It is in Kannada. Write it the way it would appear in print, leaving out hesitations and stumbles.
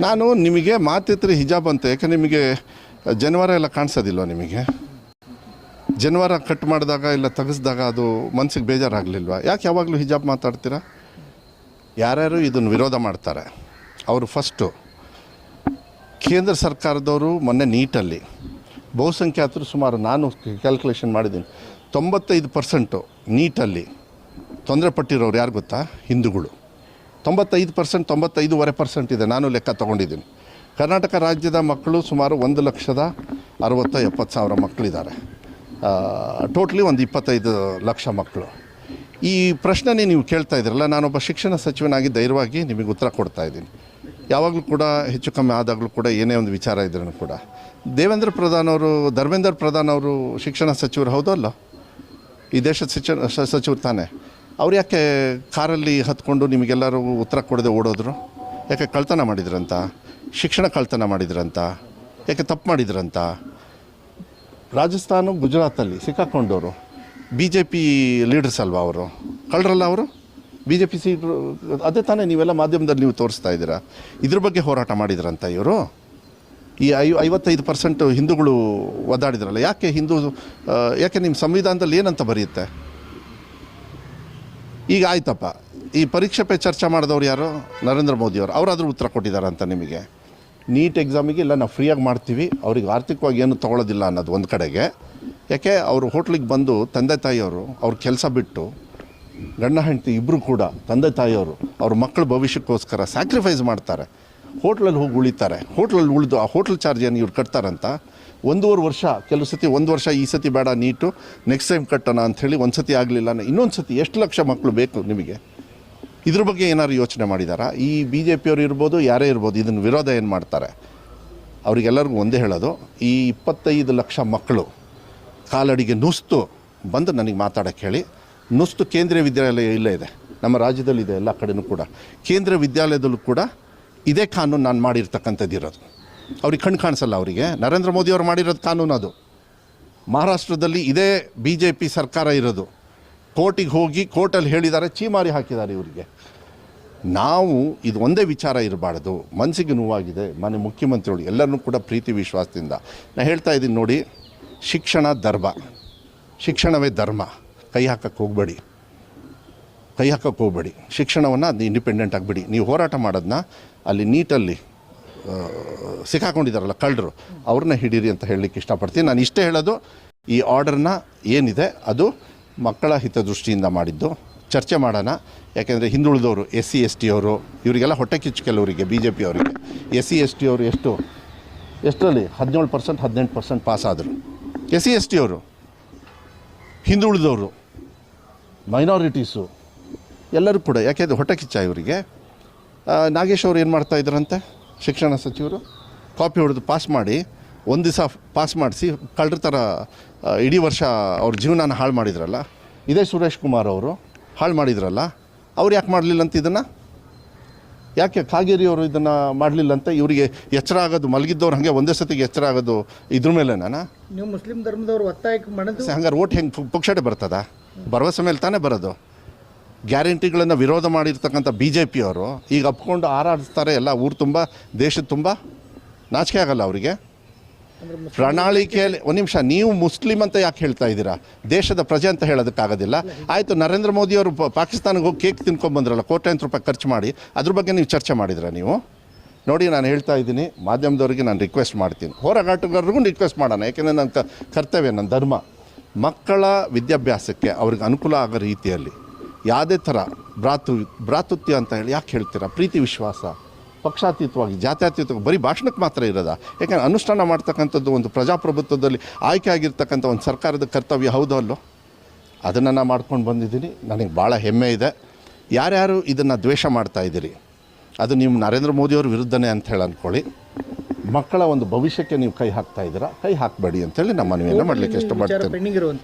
ನಾನು ನಿಮಗೆ ಮಾತಿದ್ರೆ ಹಿಜಾಬ್ ಅಂತ, ಯಾಕೆ ನಿಮಗೆ ಜನವಾರ ಎಲ್ಲ ಕಾಣಿಸೋದಿಲ್ವ? ನಿಮಗೆ ಜನವಾರ ಕಟ್ ಮಾಡಿದಾಗ ಇಲ್ಲ ತೆಗೆಸಿದಾಗ ಅದು ಮನಸ್ಸಿಗೆ ಬೇಜಾರಾಗಲಿಲ್ವ? ಯಾಕೆ ಯಾವಾಗಲೂ ಹಿಜಾಬ್ ಮಾತಾಡ್ತೀರಾ? ಯಾರ್ಯಾರು ಇದನ್ನು ವಿರೋಧ ಮಾಡ್ತಾರೆ ಅವರು ಫಸ್ಟು ಕೇಂದ್ರ ಸರ್ಕಾರದವರು ಮೊನ್ನೆ ನೀಟಲ್ಲಿ ಬಹುಸಂಖ್ಯಾತರು ಸುಮಾರು ನಾನು ಕ್ಯಾಲ್ಕುಲೇಷನ್ ಮಾಡಿದ್ದೀನಿ 95% ನೀಟಲ್ಲಿ ತೊಂದರೆ ಪಟ್ಟಿರೋರು ಯಾರು ಗೊತ್ತಾ? ಹಿಂದೂಗಳು 95%, 95.5% ಇದೆ. ನಾನು ಲೆಕ್ಕ ತೊಗೊಂಡಿದ್ದೀನಿ. ಕರ್ನಾಟಕ ರಾಜ್ಯದ ಮಕ್ಕಳು ಸುಮಾರು 1,60,70,000 ಮಕ್ಕಳಿದ್ದಾರೆ. ಟೋಟ್ಲಿ ಒಂದು 25 ಲಕ್ಷ ಮಕ್ಕಳು. ಈ ಪ್ರಶ್ನೆನೇ ನೀವು ಕೇಳ್ತಾ ಇದ್ದೀರಲ್ಲ, ನಾನೊಬ್ಬ ಶಿಕ್ಷಣ ಸಚಿವನಾಗಿ ಧೈರ್ಯವಾಗಿ ನಿಮಗೆ ಉತ್ತರ ಕೊಡ್ತಾ ಇದ್ದೀನಿ. ಯಾವಾಗಲೂ ಕೂಡ ಹೆಚ್ಚು ಕಮ್ಮಿ ಆದಾಗಲೂ ಕೂಡ ಏನೇ ಒಂದು ವಿಚಾರ ಇದ್ರೂ ಕೂಡ ಧರ್ಮೇಂದ್ರ ಪ್ರಧಾನ್ ಅವರು ಶಿಕ್ಷಣ ಸಚಿವರು ಹೌದಲ್ಲ? ಈ ದೇಶದ ಶಿಕ್ಷಣ ಸಚಿವರು ತಾನೇ. ಅವ್ರು ಯಾಕೆ ಕಾರಲ್ಲಿ ಹತ್ಕೊಂಡು ನಿಮಗೆಲ್ಲರೂ ಉತ್ತರ ಕೊಡದೆ ಓಡೋದ್ರು? ಯಾಕೆ ಕಳ್ತನ ಮಾಡಿದ್ರಂತ? ಶಿಕ್ಷಣ ಕಳ್ತನ ಮಾಡಿದ್ರಂತ? ಯಾಕೆ ತಪ್ಪು ಮಾಡಿದ್ರಂತ? ರಾಜಸ್ಥಾನ ಗುಜರಾತಲ್ಲಿ ಸಿಕ್ಕಾಕೊಂಡವರು BJP ಲೀಡರ್ಸ್ ಅಲ್ವಾ? ಅವರು ಕಳ್ಳರಲ್ಲ? ಅವರು BJP ಸೀಟ್ರು ಅದೇ ತಾನೇ. ನೀವೆಲ್ಲ ಮಾಧ್ಯಮದಲ್ಲಿ ನೀವು ತೋರಿಸ್ತಾ ಇದ್ದೀರಾ. ಇದ್ರ ಬಗ್ಗೆ ಹೋರಾಟ ಮಾಡಿದ್ರಂತ ಇವರು. ಈ 55% ಹಿಂದೂಗಳು ಒದ್ದಾಡಿದ್ರಲ್ಲ, ಯಾಕೆ ಯಾಕೆ ನಿಮ್ಮ ಸಂವಿಧಾನದಲ್ಲಿ ಏನಂತ ಬರೆಯುತ್ತೆ? ಈಗ ಆಯ್ತಪ್ಪ, ಈ ಪರೀಕ್ಷೆ ಪೇ ಚರ್ಚೆ ಮಾಡಿದವ್ರು ಯಾರು? ನರೇಂದ್ರ ಮೋದಿಯವರು. ಅವರಾದರೂ ಉತ್ತರ ಕೊಟ್ಟಿದ್ದಾರಂತ ನಿಮಗೆ. ನೀಟ್ ಎಕ್ಸಾಮಿಗೆ ಇಲ್ಲ ನಾವು ಫ್ರೀಯಾಗಿ ಮಾಡ್ತೀವಿ, ಅವ್ರಿಗೆ ಆರ್ಥಿಕವಾಗಿ ಏನು ತೊಗೊಳ್ಳೋದಿಲ್ಲ ಅನ್ನೋದು ಒಂದು ಕಡೆಗೆ. ಯಾಕೆ ಅವರು ಹೋಟ್ಲಿಗೆ ಬಂದು ತಂದೆ ತಾಯಿಯವರು ಅವ್ರ ಕೆಲಸ ಬಿಟ್ಟು ಗಂಡ ಹೆಂಡತಿ ಇಬ್ಬರು ಕೂಡ ತಂದೆ ತಾಯಿಯವರು ಅವ್ರ ಮಕ್ಕಳ ಭವಿಷ್ಯಕ್ಕೋಸ್ಕರ ಸ್ಯಾಕ್ರಿಫೈಸ್ ಮಾಡ್ತಾರೆ. ಹೋಟ್ಲಲ್ಲಿ ಹೋಗಿ ಉಳಿತಾರೆ. ಹೋಟ್ಲಲ್ಲಿ ಉಳಿದು ಆ ಹೋಟ್ಲ್ ಚಾರ್ಜ್ ಏನು ಇವ್ರು ಕಟ್ತಾರಂತ 1.5 ವರ್ಷ, ಕೆಲವು ಸತಿ 1 ವರ್ಷ ಈ ಸತಿ ಬೇಡ ನೀಟು, ನೆಕ್ಸ್ಟ್ ಟೈಮ್ ಕಟ್ಟೋಣ ಅಂಥೇಳಿ ಒಂದು ಸತಿ ಆಗಲಿಲ್ಲ, ಇನ್ನೊಂದು ಸತಿ ಎಷ್ಟು ಲಕ್ಷ ಮಕ್ಕಳು ಬೇಕು ನಿಮಗೆ? ಇದ್ರ ಬಗ್ಗೆ ಏನಾದ್ರು ಯೋಚನೆ ಮಾಡಿದಾರಾ? ಈ BJPಯವರು ಇರ್ಬೋದು, ಯಾರೇ ಇರ್ಬೋದು, ಇದನ್ನು ವಿರೋಧ ಏನು ಮಾಡ್ತಾರೆ ಅವರಿಗೆಲ್ಲರಿಗೂ ಒಂದೇ ಹೇಳೋದು, ಈ 25 ಲಕ್ಷ ಮಕ್ಕಳು ಕಾಲಡಿಗೆ ನುಸ್ತು ಬಂದು ನನಗೆ ಮಾತಾಡೋಕ್ಕೆ ಹೇಳಿ. ನುಸ್ತು ಕೇಂದ್ರೀಯ ವಿದ್ಯಾಲಯ ಇಲ್ಲೇ ಇದೆ, ನಮ್ಮ ರಾಜ್ಯದಲ್ಲಿದೆ, ಎಲ್ಲ ಕಡೆಯೂ ಕೂಡ. ಕೇಂದ್ರೀಯ ವಿದ್ಯಾಲಯದಲ್ಲೂ ಕೂಡ ಇದೇ ಕಾನೂನು ನಾನು ಮಾಡಿರ್ತಕ್ಕಂಥದ್ದು ಇರೋದು. ಅವ್ರಿಗೆ ಕಣ್ಣು ಕಾಣಿಸಲ್ಲ. ಅವರಿಗೆ ನರೇಂದ್ರ ಮೋದಿಯವರು ಮಾಡಿರೋದು ಕಾನೂನು ಅದು. ಮಹಾರಾಷ್ಟ್ರದಲ್ಲಿ ಇದೇ BJP ಸರ್ಕಾರ ಇರೋದು. ಕೋರ್ಟಿಗೆ ಹೋಗಿ ಕೋರ್ಟಲ್ಲಿ ಹೇಳಿದ್ದಾರೆ, ಚೀಮಾರಿ ಹಾಕಿದ್ದಾರೆ ಇವರಿಗೆ. ನಾವು ಇದು ಒಂದೇ ವಿಚಾರ ಇರಬಾರ್ದು. ಮನಸ್ಸಿಗೆ ನೋವಾಗಿದೆ. ಮನೆ ಮುಖ್ಯಮಂತ್ರಿಗಳು ಎಲ್ಲರನ್ನೂ ಕೂಡ ಪ್ರೀತಿ ವಿಶ್ವಾಸದಿಂದ ನಾನು ಹೇಳ್ತಾ ಇದ್ದೀನಿ ನೋಡಿ, ಶಿಕ್ಷಣ ಧರ್ಮ, ಶಿಕ್ಷಣವೇ ಧರ್ಮ. ಕೈ ಹಾಕಕ್ಕೆ ಹೋಗಬೇಡಿ. ಶಿಕ್ಷಣವನ್ನು ಅದು ಇಂಡಿಪೆಂಡೆಂಟ್ ಆಗಿಬಿಡಿ. ನೀವು ಹೋರಾಟ ಮಾಡೋದನ್ನ ಅಲ್ಲಿ ನೀಟಲ್ಲಿ ಸಿಕ್ಕಾಕೊಂಡಿದ್ದಾರಲ್ಲ ಕಳ್ಳರು, ಅವ್ರನ್ನ ಹಿಡೀರಿ ಅಂತ ಹೇಳಲಿಕ್ಕೆ ಇಷ್ಟಪಡ್ತೀನಿ. ನಾನು ಇಷ್ಟೇ ಹೇಳೋದು, ಈ ಆರ್ಡರ್ನ ಏನಿದೆ ಅದು ಮಕ್ಕಳ ಹಿತದೃಷ್ಟಿಯಿಂದ ಮಾಡಿದ್ದು. ಚರ್ಚೆ ಮಾಡೋಣ. ಯಾಕೆಂದರೆ ಹಿಂದುಳಿದವರು SC ST ಅವರು ಇವರಿಗೆಲ್ಲ ಹೊಟ್ಟೆ ಕಿಚ್ಚು. ಕೆಲವರಿಗೆ BJP ಅವರಿಗೆ SC ST ಅವರು ಎಷ್ಟರಲ್ಲಿ 17% 18% ಪಾಸ್ ಆದರು. SC ST ಅವರು, ಹಿಂದುಳಿದವರು, ಮೈನಾರಿಟೀಸು ಎಲ್ಲರೂ ಕೂಡ. ಯಾಕೆಂದರೆ ಹೊಟ್ಟೆ ಕಿಚ್ಚ ಇವರಿಗೆ. ನಾಗೇಶ್ ಅವರು ಏನು ಮಾಡ್ತಾ ಇದ್ರಂತೆ? ಶಿಕ್ಷಣ ಸಚಿವರು ಕಾಪಿ ಹೊಡೆದು ಪಾಸ್ ಮಾಡಿ, ಒಂದು ದಿವಸ ಪಾಸ್ ಮಾಡಿಸಿ ಕಳ್ಳರ ಥರ ಇಡೀ ವರ್ಷ ಅವ್ರ ಜೀವನನ ಹಾಳು ಮಾಡಿದ್ರಲ್ಲ. ಇದೇ ಸುರೇಶ್ ಕುಮಾರ್ ಅವರು ಹಾಳು ಮಾಡಿದ್ರಲ್ಲ. ಅವ್ರು ಯಾಕೆ ಮಾಡಲಿಲ್ಲ ಅಂತ ಇದನ್ನು? ಯಾಕೆ ಕಾಗೇರಿ ಅವರು ಇದನ್ನು ಮಾಡಲಿಲ್ಲ ಅಂತ? ಇವರಿಗೆ ಎಚ್ಚರ ಆಗೋದು, ಮಲಗಿದ್ದವ್ರು ಹಾಗೆ ಒಂದೇ ಸತಿಗೆ ಎಚ್ಚರ ಆಗೋದು ಇದ್ರ ಮೇಲೆ. ನೀವು ಮುಸ್ಲಿಂ ಧರ್ಮದವ್ರು ಒತ್ತಾಯಕ್ಕೆ ಮಾಡೋದು ಹಂಗಾರೆ ಓಟ್ ಹೆಂಗೆ ಪುಕ್ಷಟೆ ಬರ್ತದ? ಭರವಸೆ ಮೇಲೆ ತಾನೇ ಬರೋದು. ಗ್ಯಾರಂಟಿಗಳನ್ನು ವಿರೋಧ ಮಾಡಿರ್ತಕ್ಕಂಥ BJPಯವರು ಈಗ ಅಪ್ಕೊಂಡು ಹಾರಾಡಿಸ್ತಾರೆ ಎಲ್ಲ ಊರು ತುಂಬ, ದೇಶದ ತುಂಬ. ನಾಚಿಕೆ ಆಗಲ್ಲ ಅವರಿಗೆ? ಪ್ರಣಾಳಿಕೆಯಲ್ಲಿ ಒಂದು ನಿಮಿಷ, ನೀವು ಮುಸ್ಲಿಂ ಅಂತ ಯಾಕೆ ಹೇಳ್ತಾ ಇದ್ದೀರಾ? ದೇಶದ ಪ್ರಜೆ ಅಂತ ಹೇಳೋದಕ್ಕಾಗೋದಿಲ್ಲ. ಆಯಿತು, ನರೇಂದ್ರ ಮೋದಿಯವರು ಪಾಕಿಸ್ತಾನಕ್ಕೆ ಹೋಗಿ ಕೇಕ್ ತಿನ್ಕೊಂಡ್ಬಂದ್ರಲ್ಲ, ಕೋಟ್ಯಾಂತರ ರೂಪಾಯಿ ಖರ್ಚು ಮಾಡಿ, ಅದ್ರ ಬಗ್ಗೆ ನೀವು ಚರ್ಚೆ ಮಾಡಿದ್ರ ನೀವು? ನೋಡಿ, ನಾನು ಹೇಳ್ತಾ ಇದ್ದೀನಿ, ಮಾಧ್ಯಮದವರಿಗೆ ನಾನು ರಿಕ್ವೆಸ್ಟ್ ಮಾಡ್ತೀನಿ, ಹೋರಾಟಗಾರರಿಗೂ ರಿಕ್ವೆಸ್ಟ್ ಮಾಡೋಣ. ಯಾಕೆಂದರೆ ನನ್ನ ಕರ್ತವ್ಯ, ನನ್ನ ಧರ್ಮ. ಮಕ್ಕಳ ವಿದ್ಯಾಭ್ಯಾಸಕ್ಕೆ ಅವ್ರಿಗೆ ಅನುಕೂಲ ಆಗೋ ರೀತಿಯಲ್ಲಿ ಯಾವುದೇ ಥರ ಭ್ರಾತೃತ್ವ ಅಂತ ಹೇಳಿ ಯಾಕೆ ಹೇಳ್ತೀರಾ? ಪ್ರೀತಿ ವಿಶ್ವಾಸ, ಪಕ್ಷಾತೀತವಾಗಿ, ಜಾತ್ಯತೀತವಾಗಿ ಬರೀ ಭಾಷಣಕ್ಕೆ ಮಾತ್ರ ಇರೋದ? ಯಾಕೆಂದರೆ ಅನುಷ್ಠಾನ ಮಾಡ್ತಕ್ಕಂಥದ್ದು ಒಂದು ಪ್ರಜಾಪ್ರಭುತ್ವದಲ್ಲಿ ಆಯ್ಕೆ ಆಗಿರ್ತಕ್ಕಂಥ ಒಂದು ಸರ್ಕಾರದ ಕರ್ತವ್ಯ ಹೌದೋ ಅಲ್ಲೋ? ಅದನ್ನು ನಾನು ಮಾಡ್ಕೊಂಡು ಬಂದಿದ್ದೀನಿ. ನನಗೆ ಭಾಳ ಹೆಮ್ಮೆ ಇದೆ. ಯಾರ್ಯಾರು ಇದನ್ನು ದ್ವೇಷ ಮಾಡ್ತಾಯಿದ್ದೀರಿ ಅದು ನೀವು ನರೇಂದ್ರ ಮೋದಿಯವ್ರ ವಿರುದ್ಧನೇ ಅಂತ ಹೇಳಿ ಅಂದ್ಕೊಳ್ಳಿ. ಮಕ್ಕಳ ಒಂದು ಭವಿಷ್ಯಕ್ಕೆ ನೀವು ಕೈ ಹಾಕ್ತಾ ಇದ್ದೀರಾ, ಕೈ ಹಾಕಬೇಡಿ ಅಂತೇಳಿ ನಮ್ಮ ಮನವಿಯನ್ನು ಮಾಡಲಿಕ್ಕೆ ಇಷ್ಟಪಡ್ತೇನೆ.